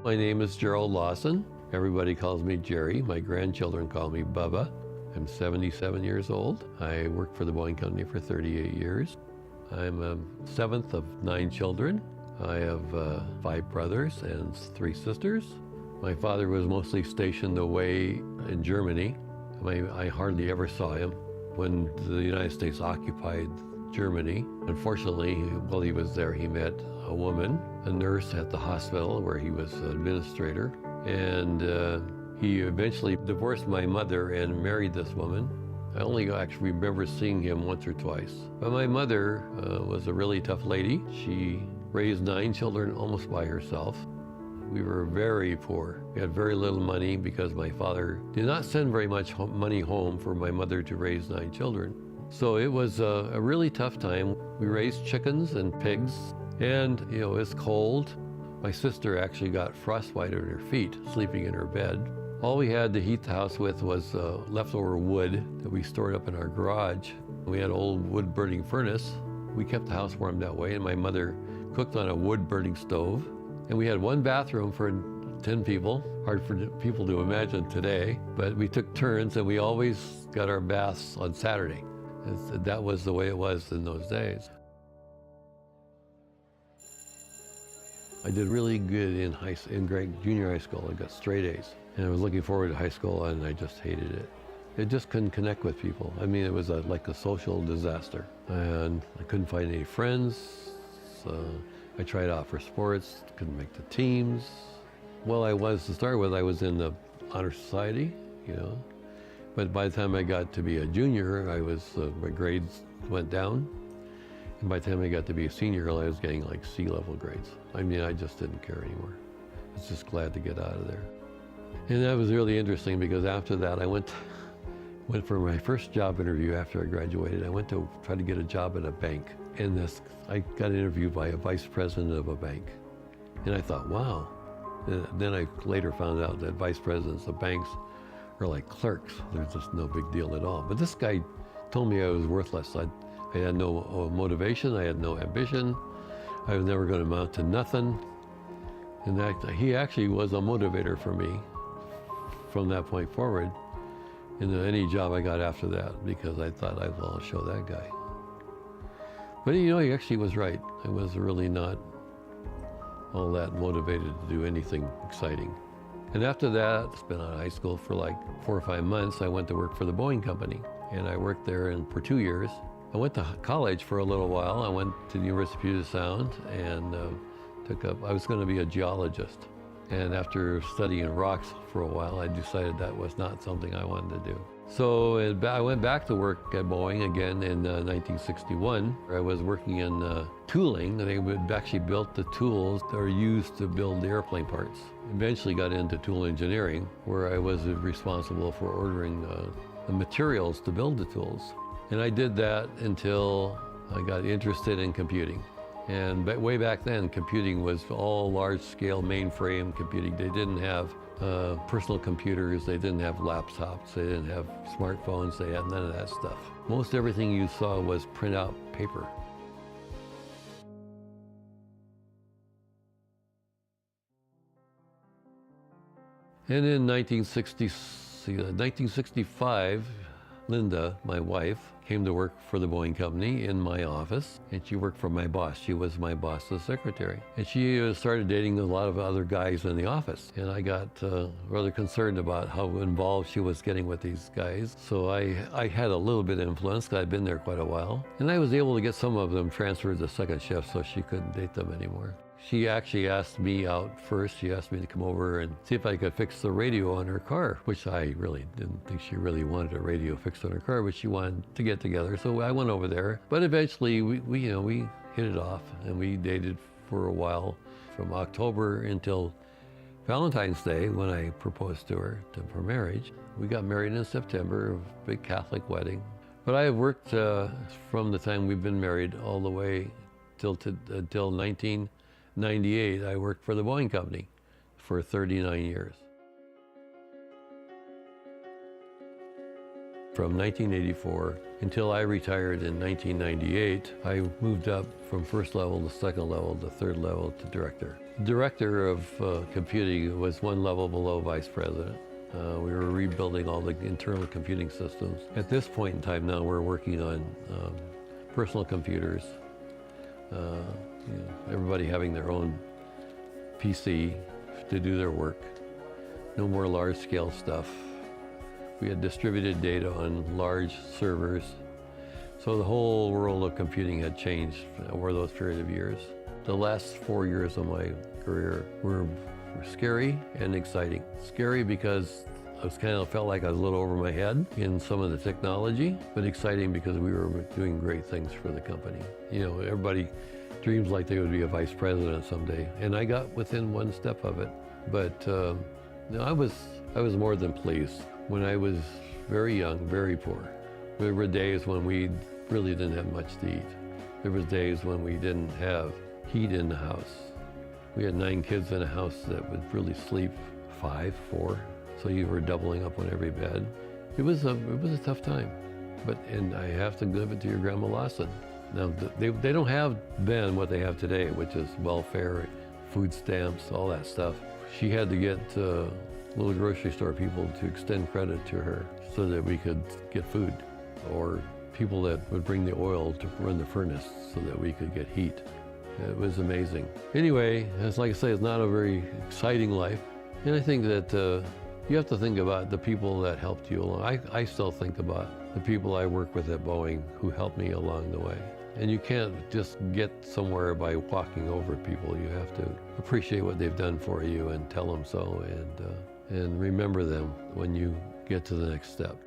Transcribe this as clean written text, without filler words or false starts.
My name is Gerald Lawson. Everybody calls me Jerry. My grandchildren call me Bubba. I'm 77 years old. I worked for the Boeing Company for 38 years. I'm a seventh of 9 children. I have 5 brothers and 3 sisters. My father was mostly stationed away in Germany. I hardly ever saw him. When the United States occupied Germany, unfortunately, while he was there, he met a woman, a nurse at the hospital where he was an administrator. And he eventually divorced my mother and married this woman. I only actually remember seeing him once or twice. But my mother was a really tough lady. She raised 9 children almost by herself. We were very poor. We had very little money because my father did not send very much money home for my mother to raise 9 children. So it was a really tough time. We raised chickens and pigs, and it was cold. My sister actually got frostbite on her feet, sleeping in her bed. All we had to heat the house with was leftover wood that we stored up in our garage. We had an old wood-burning furnace. We kept the house warm that way, and my mother cooked on a wood-burning stove. And we had 1 bathroom for 10 people. Hard for people to imagine today, but we took turns, and we always got our baths on Saturday. That was the way it was in those days. I did really good in junior high school. I got straight A's. And I was looking forward to high school, and I just hated it. I just couldn't connect with people. I mean, it was like a social disaster. And I couldn't find any friends. I tried out for sports, couldn't make the teams. Well, to start with, I was in the honor society, But by the time I got to be a junior, my grades went down. And by the time I got to be a senior, I was getting like C-level grades. I mean, I just didn't care anymore. I was just glad to get out of there. And that was really interesting because after that, I went for my first job interview after I graduated. I went to try to get a job at a bank. And I got interviewed by a vice president of a bank. And I thought, wow. And then I later found out that vice presidents of banks are like clerks. They're just no big deal at all. But this guy told me I was worthless. I had no motivation. I had no ambition. I was never going to amount to nothing. And he actually was a motivator for me from that point forward in any job I got after that, because I thought, I'll show that guy. But he actually was right. I was really not all that motivated to do anything exciting. And after that, I spent out of high school for like 4 or 5 months. I went to work for the Boeing Company, and I worked there for 2 years. I went to college for a little while. I went to the University of Puget Sound and I was going to be a geologist. And after studying rocks for a while, I decided that was not something I wanted to do. So I went back to work at Boeing again in 1961. I was working in tooling. They had actually built the tools that are used to build the airplane parts. Eventually got into tool engineering, where I was responsible for ordering the materials to build the tools. And I did that until I got interested in computing. And way back then, computing was all large-scale mainframe computing. They didn't have personal computers, they didn't have laptops, they didn't have smartphones, they had none of that stuff. Most everything you saw was print-out paper. And in 1965, Linda, my wife, came to work for the Boeing Company in my office, and she worked for my boss. She was my boss's secretary. And she started dating a lot of other guys in the office. And I got rather concerned about how involved she was getting with these guys. So I had a little bit of influence, because I'd been there quite a while. And I was able to get some of them transferred to second shift, so she couldn't date them anymore. She actually asked me out first. She asked me to come over and see if I could fix the radio on her car, which I really didn't think she really wanted a radio fixed on her car, but she wanted to get together. So I went over there. But eventually we hit it off, and we dated for a while from October until Valentine's Day, when I proposed to her for marriage. We got married in September, a big Catholic wedding. But I have worked from the time we've been married all the way until 1998, I worked for the Boeing Company for 39 years. From 1984 until I retired in 1998, I moved up from first level to second level to third level to director. Director of computing was one level below vice president. We were rebuilding all the internal computing systems. At this point in time now, we're working on personal computers, everybody having their own PC to do their work. No more large-scale stuff. We had distributed data on large servers. So the whole world of computing had changed over those period of years. The last 4 years of my career were scary and exciting. Scary because I felt like I was a little over my head in some of the technology, but exciting because we were doing great things for the company. You know, everybody dreams like they would be a vice president someday, and I got within one step of it. But I was more than pleased. When I was very young, very poor, there were days when we really didn't have much to eat. There was days when we didn't have heat in the house. We had 9 kids in a house that would really sleep 5, 4, so you were doubling up on every bed. It was a tough time, and I have to give it to your grandma Lawson. Now they don't have then what they have today, which is welfare, food stamps, all that stuff. She had to get little grocery store people to extend credit to her so that we could get food, or people that would bring the oil to run the furnace so that we could get heat. It was amazing. Anyway, as like I say, it's not a very exciting life. And I think that you have to think about the people that helped you along. I still think about the people I work with at Boeing who helped me along the way. And you can't just get somewhere by walking over people. You have to appreciate what they've done for you and tell them so, and remember them when you get to the next step.